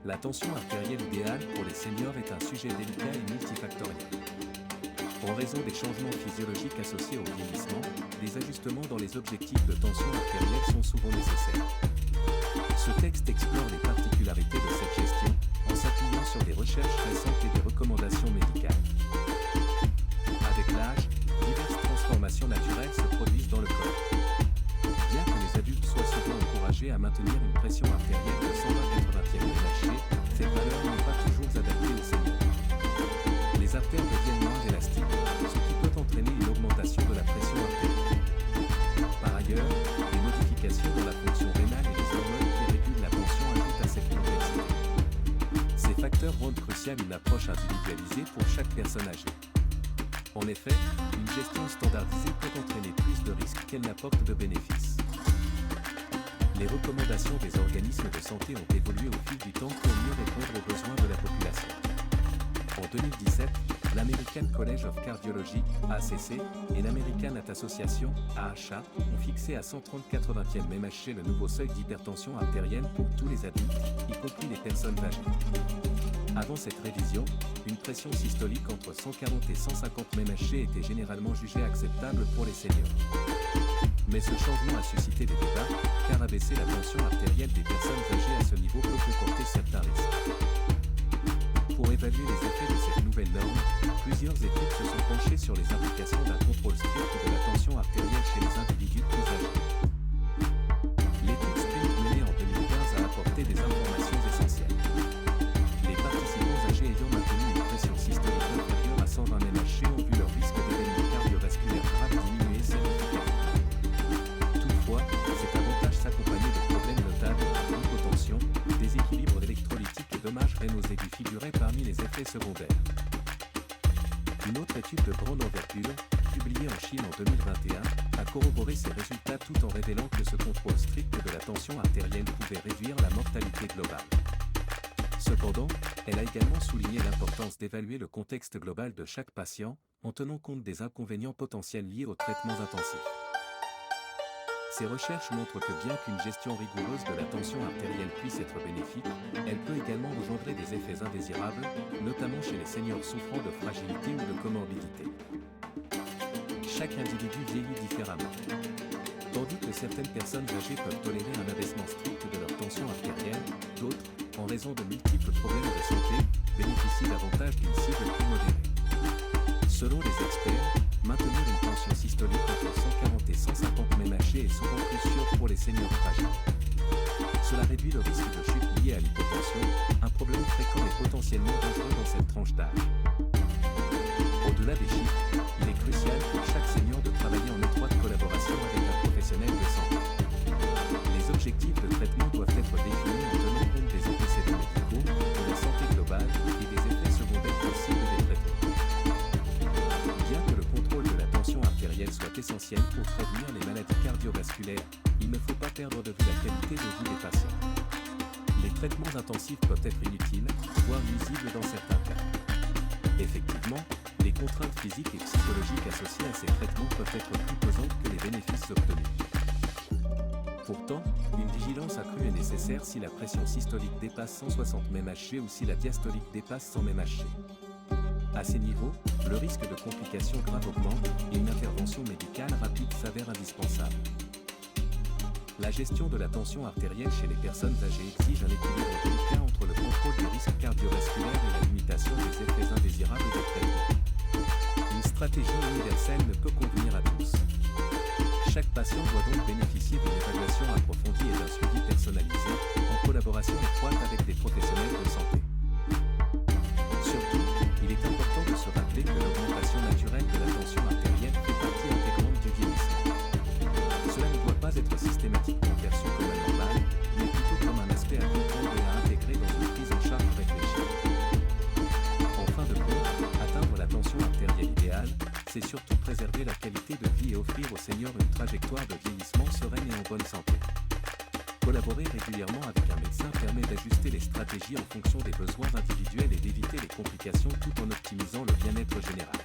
La tension artérielle idéale pour les seniors est un sujet délicat et multifactoriel. En raison des changements physiologiques associés au vieillissement, des ajustements dans les objectifs de tension artérielle sont souvent nécessaires. Ce texte explore les particularités de cette gestion, en s'appuyant sur des recherches récentes et des recommandations médicales. Avec l'âge, diverses transformations naturelles se produisent dans le corps. Bien que les adultes soient souvent encouragés à maintenir une pression artérielle de 120/80 mmHg, cette valeur n'est pas toujours adaptée aux seniors. Les artères deviennent moins élastiques, ce qui peut entraîner une augmentation de la pression artérielle. Par ailleurs, les modifications dans la fonction rénale et les hormones qui régulent la tension ajoutent à cette complexité. Ces facteurs rendent cruciale une approche individualisée pour chaque personne âgée. En effet, une gestion standardisée peut entraîner plus de risques qu'elle n'apporte de bénéfices. Les recommandations des organismes de santé ont évolué au fil du temps pour mieux répondre aux besoins de la population. En 2017, l'American College of Cardiology, ACC, et l'American Heart Association, AHA, ont fixé à 130/80 mmHg le nouveau seuil d'hypertension artérielle pour tous les adultes, y compris les personnes âgées. Avant cette révision, une pression systolique entre 140 et 150 mmHg était généralement jugée acceptable pour les seniors. Mais ce changement a suscité des débats, car abaisser la tension artérielle des personnes âgées à ce niveau peut comporter certains risques. Pour évaluer les effets de cette nouvelle norme, plusieurs études se sont penchées sur les implications d'un contrôle strict de la tension artérielle chez les individus plus âgés. L'étude SPRINT menée en 2015 a apporté des informations essentielles. Les participants âgés ayant maintenu une pression systolique inférieure à 120 mmHg ont vu leur risque d'événements cardiovasculaires graves diminuer significativement. Toutefois, cet avantage s'accompagnait de problèmes notables, hypotension, déséquilibre électrolytique et dommages rénaux aigus figuraient parmi les effets secondaires. Une autre étude de grande envergure, publiée en Chine en 2021, a corroboré ces résultats tout en révélant que ce contrôle strict de la tension artérielle pouvait réduire la mortalité globale. Cependant, elle a également souligné l'importance d'évaluer le contexte global de chaque patient, en tenant compte des inconvénients potentiels liés aux traitements intensifs. Ces recherches montrent que bien qu'une gestion rigoureuse de la tension artérielle puisse être bénéfique, elle peut également engendrer des effets indésirables, notamment chez les seniors souffrant de fragilité ou de comorbidité. Chaque individu vieillit différemment. Tandis que certaines personnes âgées peuvent tolérer un abaissement strict de leur tension artérielle, d'autres, en raison de multiples problèmes de santé, bénéficient davantage d'une cible plus modérée. Selon les experts, maintenir une tension systolique entre 140 et 150 mmHg est souvent plus sûr pour les seniors fragiles. Cela réduit le risque de chute lié à l'hypotension, un problème fréquent et potentiellement dangereux dans cette tranche d'âge. Au-delà des chiffres, il est crucial pour chaque senior de travailler en étroite collaboration avec un professionnel de santé. Les objectifs de traitement doivent être définis en tenant compte des antécédents médicaux, de la santé globale et des effets secondaires possibles des traitements. Bien que le contrôle de la tension artérielle soit essentiel pour prévenir les maladies cardiovasculaires, il ne faut pas perdre de vue la qualité de vie des patients. Les traitements intensifs peuvent être inutiles, voire nuisibles dans certains cas. Effectivement, les contraintes physiques et psychologiques associées à ces traitements peuvent être plus pesantes que les bénéfices obtenus. Pourtant, une vigilance accrue est nécessaire si la pression systolique dépasse 160 mmHg ou si la diastolique dépasse 100 mmHg. À ces niveaux, le risque de complications graves augmente et une intervention médicale rapide s'avère indispensable. La gestion de la tension artérielle chez les personnes âgées exige un équilibre délicat entre le contrôle des risques cardiovasculaires et la limitation des effets indésirables des traitements. Une stratégie universelle ne peut convenir à tous. Chaque patient doit donc bénéficier d'une évaluation approfondie et d'un suivi personnalisé, en collaboration étroite avec des professionnels de santé. Surtout, il est important de se rappeler que l'augmentation naturelle de la tension artérielle fait partie intégrante du vieillissement. Cela ne doit pas être systématiquement perçu comme anormal, mais plutôt comme un aspect à comprendre et à intégrer dans une prise en charge réfléchie. En fin de compte, atteindre la tension artérielle idéale, c'est surtout préserver la qualité de vie et offrir aux seniors une trajectoire de vieillissement sereine et en bonne santé. Collaborer régulièrement avec un médecin permet d'ajuster les stratégies en fonction des besoins individuels et d'éviter les complications tout en optimisant le bien-être général.